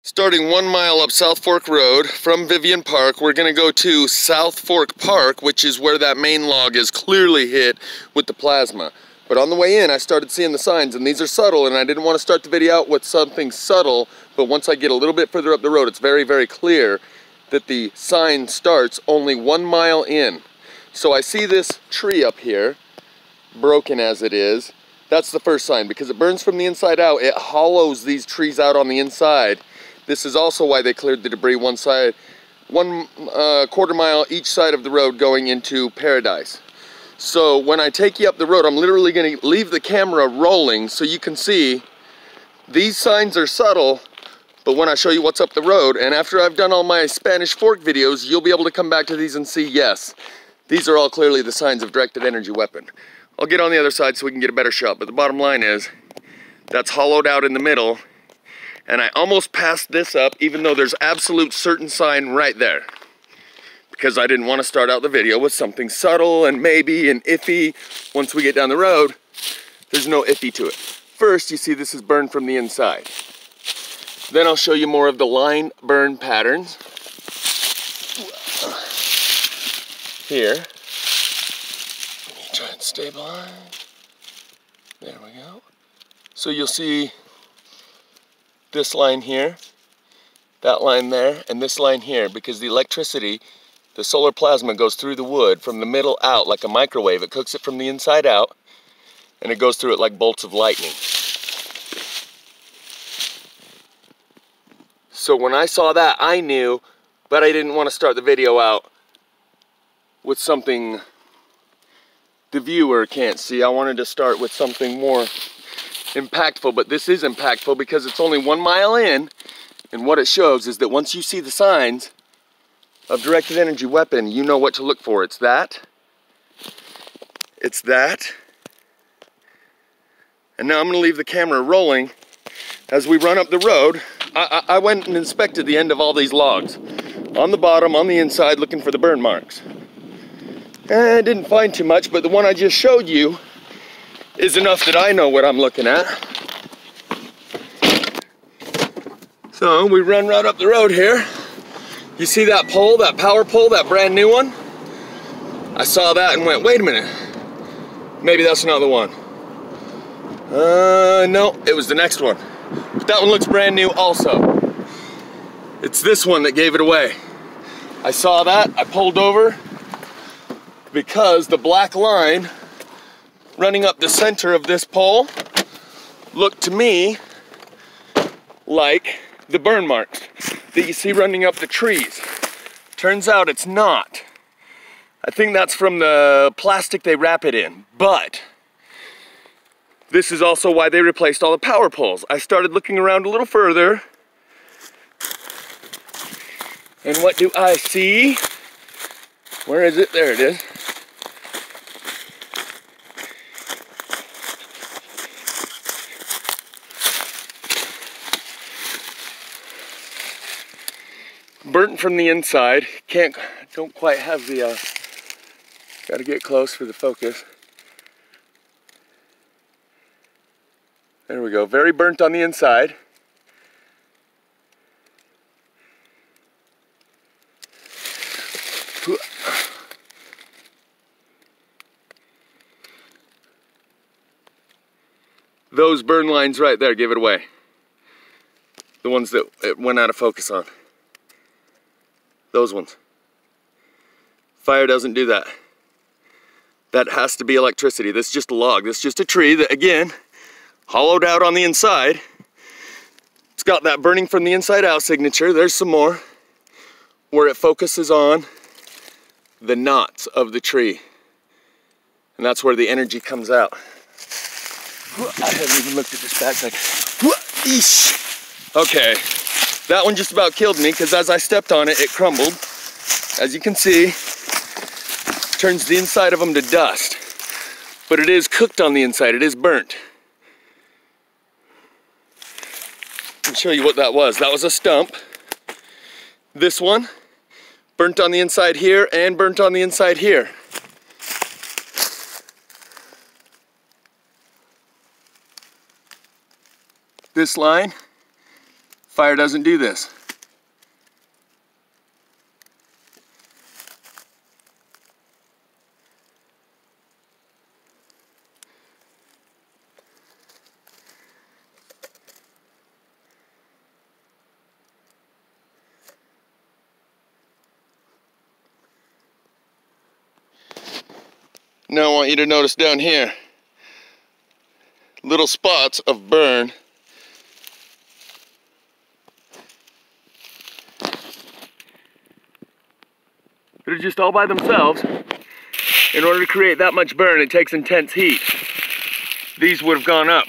Starting 1 mile up South Fork Road from Vivian Park, we're going to go to South Fork Park, which is where that main log is clearly hit with the plasma. But on the way in, I started seeing the signs, and these are subtle, and I didn't want to start the video out with something subtle, but once I get a little bit further up the road, it's very, very clear that the sign starts only 1 mile in. So I see this tree up here, broken as it is. That's the first sign, because it burns from the inside out. It hollows these trees out on the inside. This is also why they cleared the debris one side, 1/4 mile each side of the road going into Paradise. So when I take you up the road, I'm literally going to leave the camera rolling so you can see these signs are subtle, but when I show you what's up the road, and after I've done all my Spanish Fork videos, you'll be able to come back to these and see, yes, these are all clearly the signs of directed energy weapon. I'll get on the other side so we can get a better shot, but the bottom line is, that's hollowed out in the middle, and I almost passed this up, even though there's absolute certain sign right there. Because I didn't want to start out the video with something subtle and maybe and iffy. Once we get down the road, there's no iffy to it. First, you see this is burned from the inside. Then I'll show you more of the line burn patterns. Here. Let me try and stabilize. There we go. So you'll see this line here, that line there, and this line here, because the electricity, the solar plasma goes through the wood from the middle out like a microwave. It cooks it from the inside out, and it goes through it like bolts of lightning. So when I saw that, I knew, but I didn't want to start the video out with something the viewer can't see. I wanted to start with something more impactful, but this is impactful because it's only 1 mile in, and what it shows is that once you see the signs of directed energy weapon, you know what to look for. It's that, and now I'm going to leave the camera rolling as we run up the road. I went and inspected the end of all these logs, on the bottom, on the inside, looking for the burn marks. And I didn't find too much, but the one I just showed you is enough that I know what I'm looking at. So we run right up the road here. You see that pole, that power pole, that brand new one? I saw that and went, wait a minute, maybe that's not the one. No, it was the next one. But that one looks brand new also. It's this one that gave it away. I saw that, I pulled over, because the black line running up the center of this pole looked to me like the burn marks that you see running up the trees. Turns out it's not. I think that's from the plastic they wrap it in, but this is also why they replaced all the power poles. I started looking around a little further, and what do I see? Where is it? There it is. Burnt from the inside. Don't quite have the, gotta get close for the focus. There we go, very burnt on the inside. Those burn lines right there give it away. The ones that it went out of focus on. Those ones. Fire doesn't do that. That has to be electricity. This is just a log. This is just a tree that, again, hollowed out on the inside. It's got that burning from the inside out signature. There's some more where it focuses on the knots of the tree. And that's where the energy comes out. I haven't even looked at this backside. Okay. That one just about killed me because as I stepped on it, it crumbled. As you can see, turns the inside of them to dust. But it is cooked on the inside, it is burnt. I'll show you what that was. That was a stump. This one, burnt on the inside here and burnt on the inside here. This line, Fire doesn't do this. Now I want you to notice down here, little spots of burn. They're just all by themselves. In order to create that much burn, it takes intense heat. These would have gone up,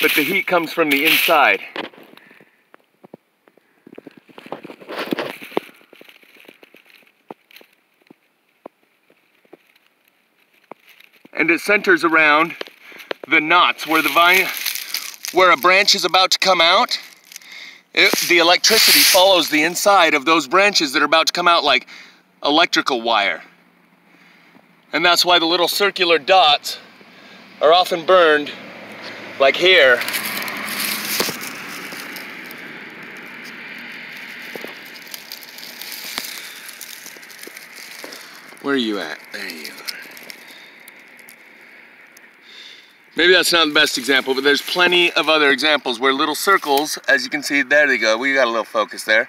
but the heat comes from the inside. And it centers around the knots where where a branch is about to come out. The electricity follows the inside of those branches that are about to come out like electrical wire. And that's why the little circular dots are often burned, like here. Where are you at? There you are. Maybe that's not the best example, but there's plenty of other examples where little circles, as you can see, there they go, we got a little focus there.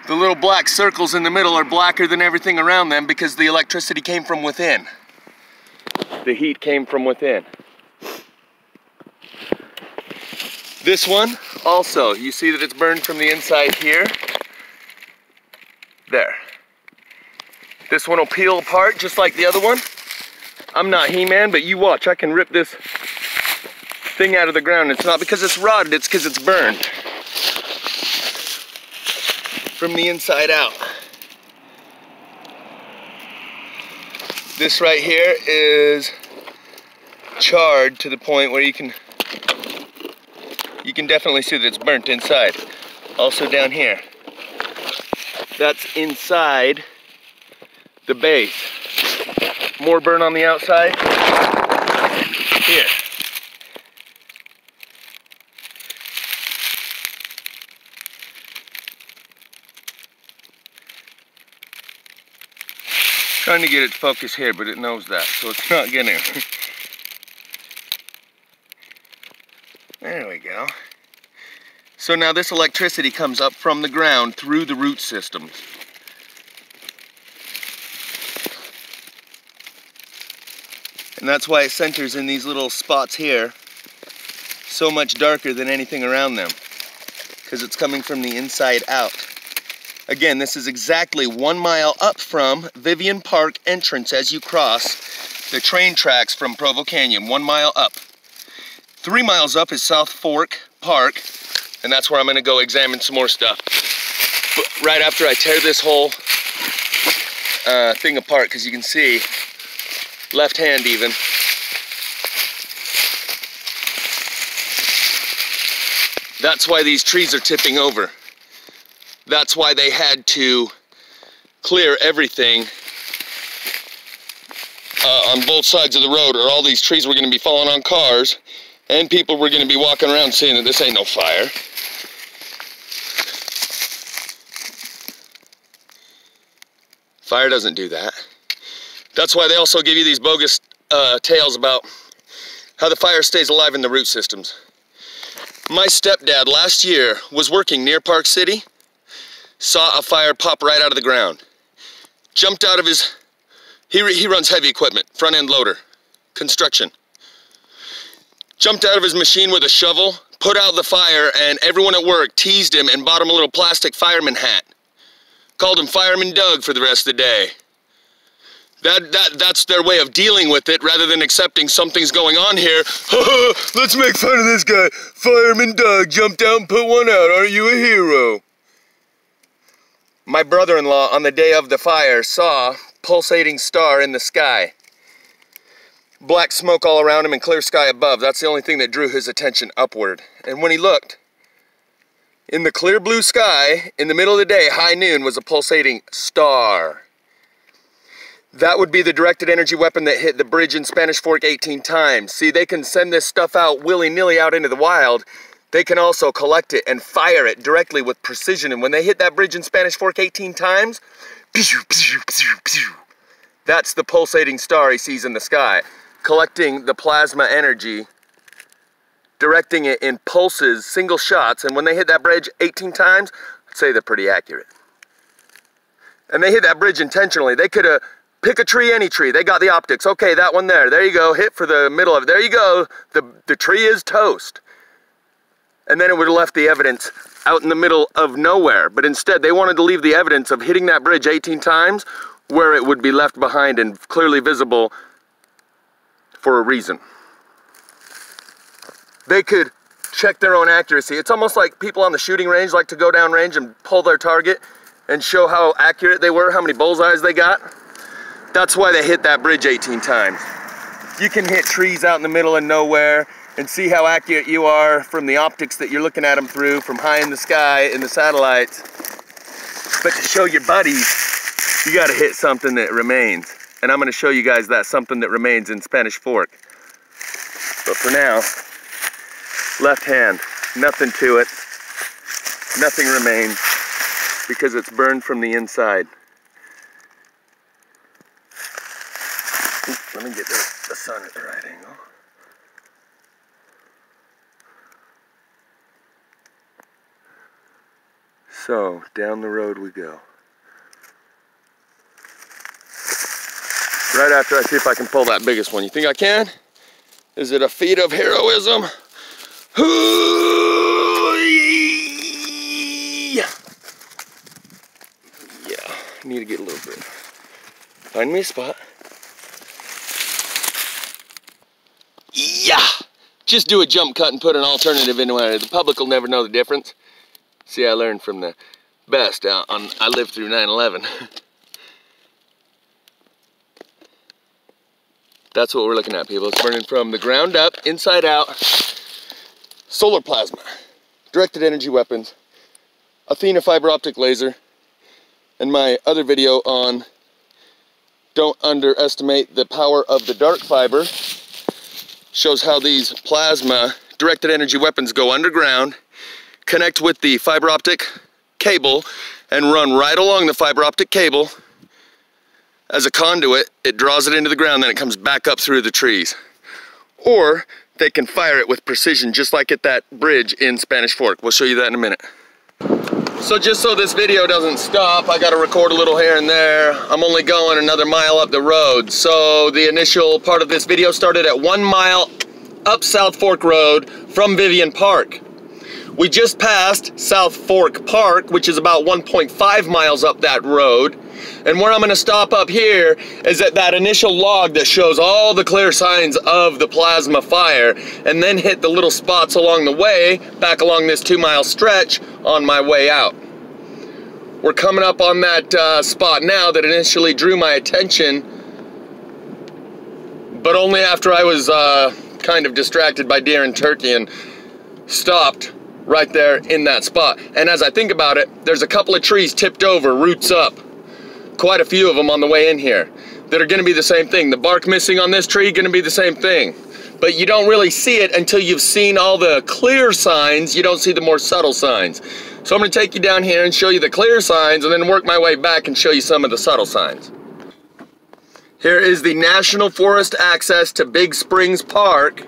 The little black circles in the middle are blacker than everything around them because the electricity came from within. The heat came from within. This one, also, you see that it's burned from the inside here. There. This one will peel apart just like the other one. I'm not He-Man, but you watch, I can rip this thing out of the ground. It's not because it's rotted, it's because it's burned from the inside out. This right here is charred to the point where you can definitely see that it's burnt inside. Also down here, that's inside the base. More burn on the outside. Here. Trying to get it focused here, but it knows that, so it's not getting it. There we go. So now this electricity comes up from the ground through the root systems. And that's why it centers in these little spots here, so much darker than anything around them, because it's coming from the inside out. Again, this is exactly 1 mile up from Vivian Park entrance as you cross the train tracks from Provo Canyon, 1 mile up. 3 miles up is South Fork Park, and that's where I'm gonna go examine some more stuff. But right after I tear this whole thing apart, because you can see, left hand even. That's why these trees are tipping over. That's why they had to clear everything on both sides of the road, or all these trees were going to be falling on cars, and people were going to be walking around saying that this ain't no fire. Fire doesn't do that. That's why they also give you these bogus tales about how the fire stays alive in the root systems. My stepdad last year was working near Park City, saw a fire pop right out of the ground. Jumped out of his, he runs heavy equipment, front end loader, construction. Jumped out of his machine with a shovel, put out the fire, and everyone at work teased him and bought him a little plastic fireman hat. Called him Fireman Doug for the rest of the day. That's their way of dealing with it, rather than accepting something's going on here. Let's make fun of this guy. Fireman Doug jumped out and put one out. Aren't you a hero? My brother-in-law, on the day of the fire, saw pulsating star in the sky. Black smoke all around him and clear sky above. That's the only thing that drew his attention upward. And when he looked, in the clear blue sky, in the middle of the day, high noon, was a pulsating star. That would be the directed energy weapon that hit the bridge in Spanish Fork 18 times. See, they can send this stuff out willy-nilly out into the wild. they can also collect it and fire it directly with precision. And when they hit that bridge in Spanish Fork 18 times, that's the pulsating star he sees in the sky, collecting the plasma energy, directing it in pulses, single shots. And when they hit that bridge 18 times, I'd say they're pretty accurate. And they hit that bridge intentionally. They could have pick a tree, any tree. They got the optics. Okay, that one there. There you go. Hit for the middle of it. There you go. The tree is toast. And then it would have left the evidence out in the middle of nowhere. But instead, they wanted to leave the evidence of hitting that bridge 18 times where it would be left behind and clearly visible for a reason. They could check their own accuracy. It's almost like people on the shooting range like to go down range and pull their target and show how accurate they were, how many bullseyes they got. That's why they hit that bridge 18 times. You can hit trees out in the middle of nowhere and see how accurate you are from the optics that you're looking at them through from high in the sky in the satellites. But to show your buddies, you gotta hit something that remains. And I'm gonna show you guys that something that remains in Spanish Fork. But for now, left hand, nothing to it, nothing remains because it's burned from the inside. Let me get the sun at the right angle. So, down the road we go. Right after I see if I can pull that biggest one. You think I can? Is it a feat of heroism? Yeah, I need to get a little bit. Find me a spot. Yeah! Just do a jump cut and put an alternative in there. The public will never know the difference. See, I learned from the best. I lived through 9/11. That's what we're looking at, people. It's burning from the ground up, inside out. Solar plasma, directed energy weapons, Athena fiber optic laser, and my other video on don't underestimate the power of the dark fiber shows how these plasma directed energy weapons go underground, connect with the fiber optic cable, and run right along the fiber optic cable. As a conduit, it draws it into the ground, then it comes back up through the trees. Or they can fire it with precision, just like at that bridge in Spanish Fork. We'll show you that in a minute. So just so this video doesn't stop, I gotta record a little here and there. I'm only going another mile up the road. So the initial part of this video started at 1 mile up South Fork Road from Vivian Park. We just passed South Fork Park, which is about 1.5 miles up that road. And where I'm gonna stop up here is at that initial log that shows all the clear signs of the plasma fire, and then hit the little spots along the way, back along this 2 mile stretch on my way out. We're coming up on that spot now that initially drew my attention, but only after I was kind of distracted by deer and turkey and stopped right there in that spot. And as I think about it, there's a couple of trees tipped over, roots up. Quite a few of them on the way in here that are gonna be the same thing. The bark missing on this tree, gonna be the same thing. But you don't really see it until you've seen all the clear signs. You don't see the more subtle signs. So I'm gonna take you down here and show you the clear signs and then work my way back and show you some of the subtle signs. Here is the National Forest access to Big Springs Park.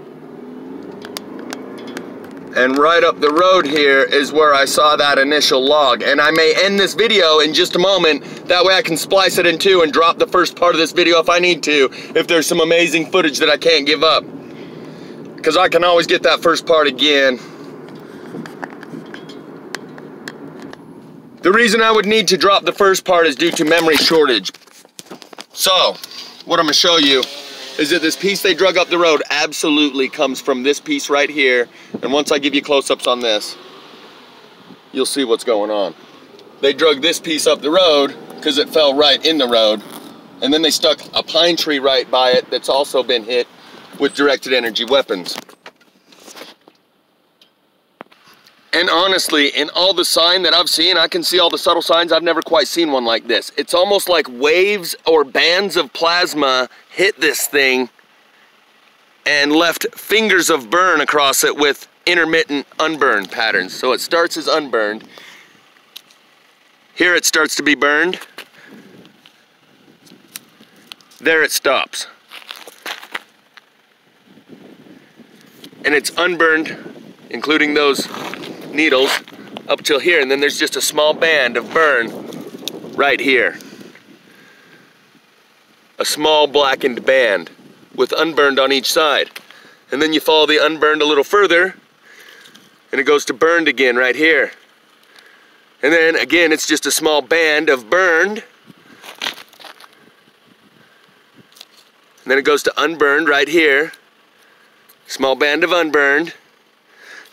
And right up the road here is where I saw that initial log. And I may end this video in just a moment. That way I can splice it in two and drop the first part of this video if I need to, if there's some amazing footage that I can't give up. Because I can always get that first part again. The reason I would need to drop the first part is due to memory shortage. So, what I'm gonna show you is that this piece they drug up the road absolutely comes from this piece right here. And once I give you close-ups on this, you'll see what's going on. They drug this piece up the road because it fell right in the road. And then they stuck a pine tree right by it that's also been hit with directed energy weapons. And honestly, in all the sign that I've seen, I can see all the subtle signs. I've never quite seen one like this. It's almost like waves or bands of plasma hit this thing and left fingers of burn across it with intermittent unburned patterns. So it starts as unburned. Here it starts to be burned. There it stops. And it's unburned, including those needles, up till here. And then there's just a small band of burn right here. A small blackened band with unburned on each side. And then you follow the unburned a little further, and it goes to burned again right here. And then again, it's just a small band of burned. And then it goes to unburned right here. Small band of unburned.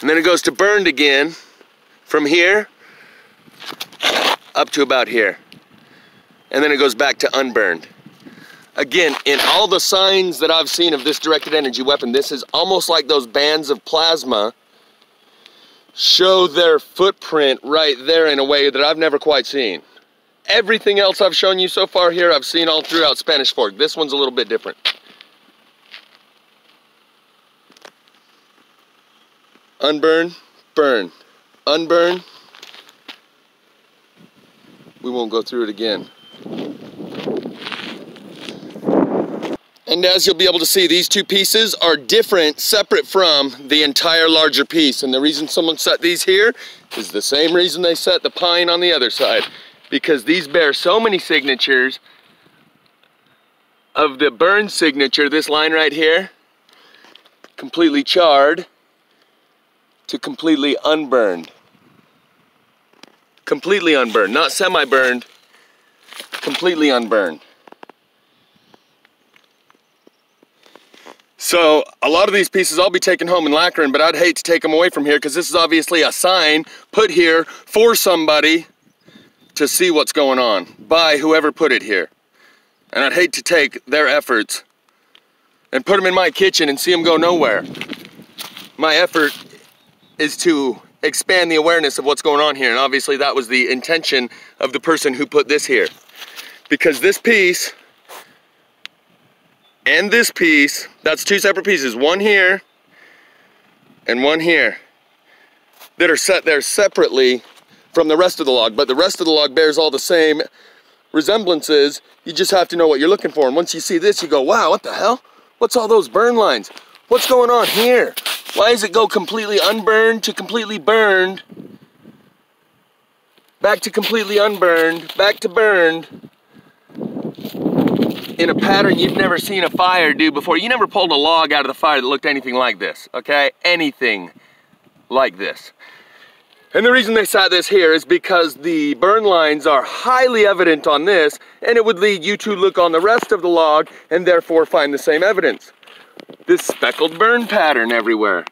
And then it goes to burned again from here up to about here. And then it goes back to unburned. Again, in all the signs that I've seen of this directed energy weapon, this is almost like those bands of plasma show their footprint right there in a way that I've never quite seen. Everything else I've shown you so far here, I've seen all throughout Spanish Fork. This one's a little bit different. Unburn, burn, unburn. We won't go through it again. And as you'll be able to see, these two pieces are different, separate from the entire larger piece. And the reason someone set these here is the same reason they set the pine on the other side. Because these bear so many signatures of the burn signature, this line right here, completely charred to completely unburned. Completely unburned, not semi-burned, completely unburned. So a lot of these pieces I'll be taking home and lacquering, but I'd hate to take them away from here because this is obviously a sign put here for somebody to see what's going on by whoever put it here. And I'd hate to take their efforts and put them in my kitchen and see them go nowhere. My effort is to expand the awareness of what's going on here, and obviously that was the intention of the person who put this here. Because this piece and this piece, that's two separate pieces, one here and one here, that are set there separately from the rest of the log, but the rest of the log bears all the same resemblances. You just have to know what you're looking for, and once you see this, you go, wow, what the hell? What's all those burn lines? What's going on here? Why does it go completely unburned to completely burned, back to completely unburned, back to burned, in a pattern you've never seen a fire do before? You never pulled a log out of the fire that looked anything like this, okay? Anything like this. And the reason they sat this here is because the burn lines are highly evident on this, and it would lead you to look on the rest of the log and therefore find the same evidence. This speckled burn pattern everywhere.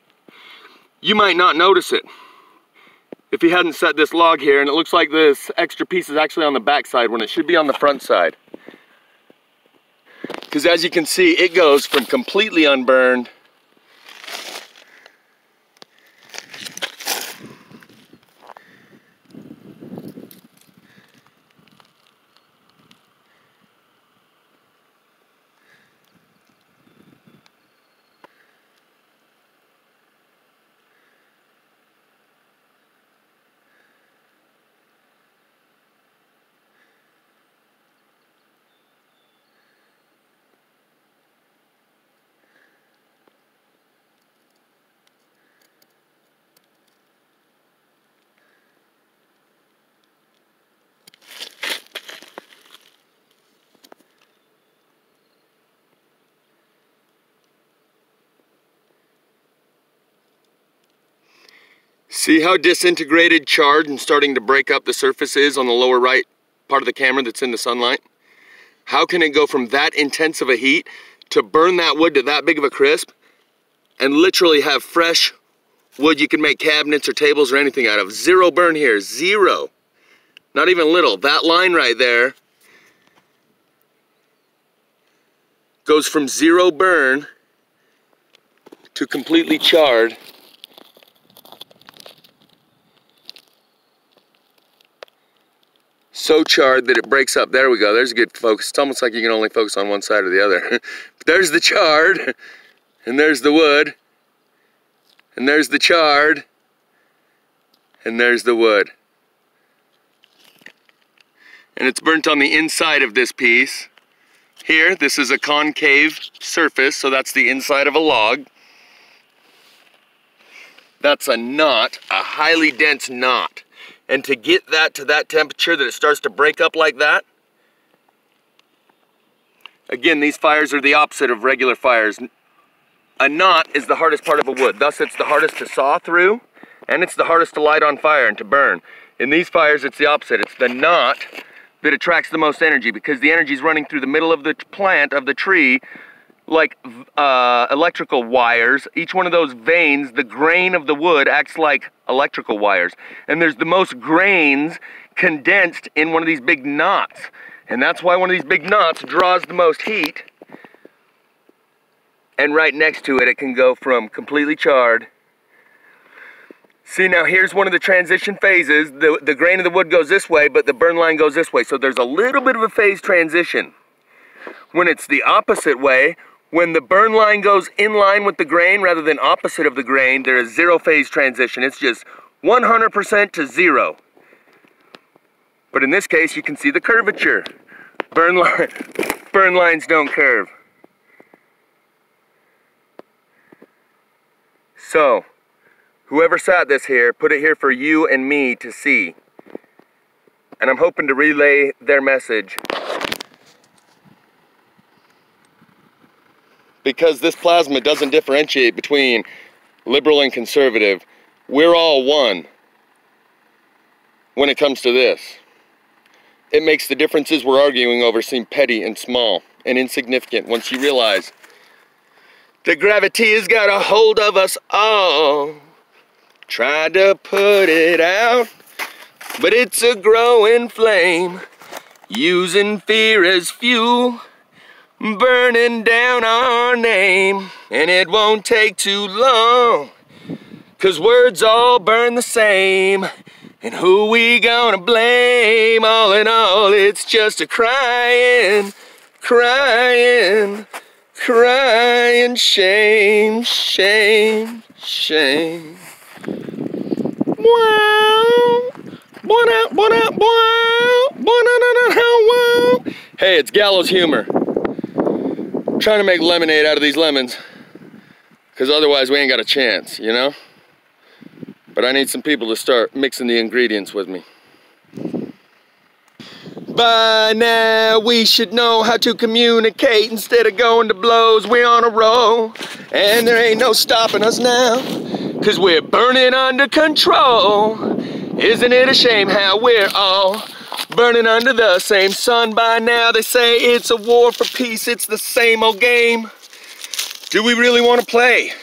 You might not notice it if you hadn't set this log here, and it looks like this extra piece is actually on the back side when it should be on the front side. Because as you can see, it goes from completely unburned See how disintegrated, charred, and starting to break up the surface is on the lower right part of the camera that's in the sunlight? How can it go from that intense of a heat to burn that wood to that big of a crisp and literally have fresh wood you can make cabinets or tables or anything out of? Zero burn here, zero. Not even little. That line right there goes from zero burn to completely charred. So charred that it breaks up. There we go. There's a good focus. It's almost like you can only focus on one side or the other. But there's the charred, and there's the wood, and there's the charred, and there's the wood. And it's burnt on the inside of this piece. Here, this is a concave surface, so that's the inside of a log. That's a knot, a highly dense knot. And to get that to that temperature that it starts to break up like that, again, these fires are the opposite of regular fires. A knot is the hardest part of a wood, thus it's the hardest to saw through, and it's the hardest to light on fire and to burn. In these fires, it's the opposite. It's the knot that attracts the most energy, because the energy is running through the middle of the plant, of the tree, like electrical wires. Each one of those veins, the grain of the wood acts like electrical wires. And there's the most grains condensed in one of these big knots. And that's why one of these big knots draws the most heat. And right next to it, it can go from completely charred. See, now here's one of the transition phases. The grain of the wood goes this way, but the burn line goes this way. So there's a little bit of a phase transition. When it's the opposite way, when the burn line goes in line with the grain rather than opposite of the grain, there is zero phase transition. It's just 100% to zero. But in this case, you can see the curvature. Burn lines don't curve. So, whoever sat this here, put it here for you and me to see. And I'm hoping to relay their message. Because this plasma doesn't differentiate between liberal and conservative. We're all one when it comes to this. It makes the differences we're arguing over seem petty and small and insignificant once you realize that gravity has got a hold of us all. Tried to put it out, but it's a growing flame, using fear as fuel, burning down our name. And it won't take too long, 'cause words all burn the same. And who we gonna blame? All in all, it's just a crying, crying, crying shame, shame, shame. Hey, it's gallows humor. I'm trying to make lemonade out of these lemons, because otherwise we ain't got a chance, you know? But I need some people to start mixing the ingredients with me. By now we should know how to communicate instead of going to blows. We're on a roll, and there ain't no stopping us now, 'cause we're burning under control. Isn't it a shame how we're all burning under the same sun by now? They say it's a war for peace, it's the same old game. Do we really want to play?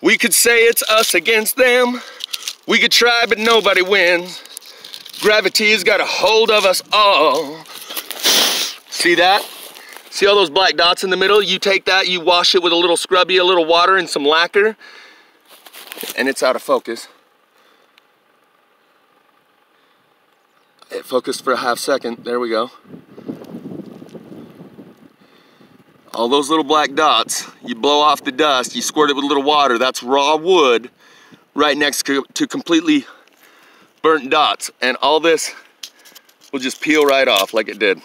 We could say it's us against them. We could try, but nobody wins. Gravity has got a hold of us all. See that? See all those black dots in the middle? You take that, you wash it with a little scrubby, a little water, and some lacquer, and it's out of focus. It focused for a half second. There we go. All those little black dots, you blow off the dust, you squirt it with a little water. That's raw wood right next to completely burnt dots. And all this will just peel right off like it did.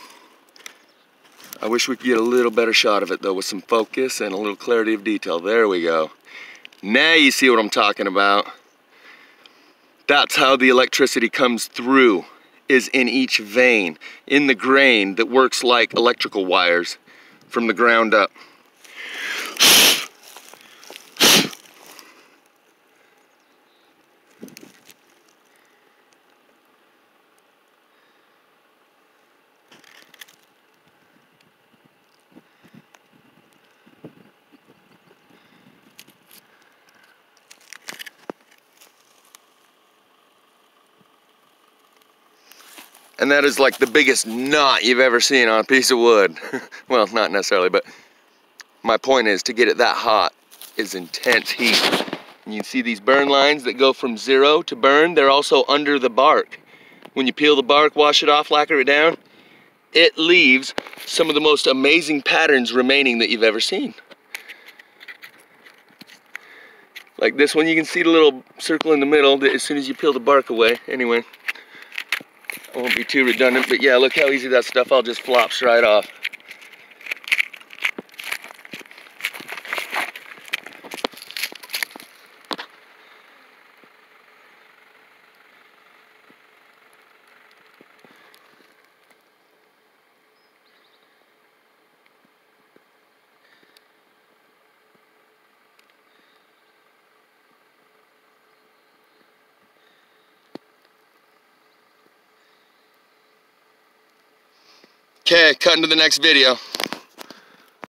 I wish we could get a little better shot of it though, with some focus and a little clarity of detail. There we go. Now you see what I'm talking about. That's how the electricity comes through, is in each vein, in the grain that works like electrical wires from the ground up. And that is like the biggest knot you've ever seen on a piece of wood. Well, not necessarily, but my point is, to get it that hot is intense heat. And you see these burn lines that go from zero to burn, they're also under the bark. When you peel the bark, wash it off, lacquer it down, it leaves some of the most amazing patterns remaining that you've ever seen. Like this one, you can see the little circle in the middle that as soon as you peel the bark away. Anyway, I won't be too redundant, but yeah, look how easy that stuff all just flops right off. Okay, cutting to the next video.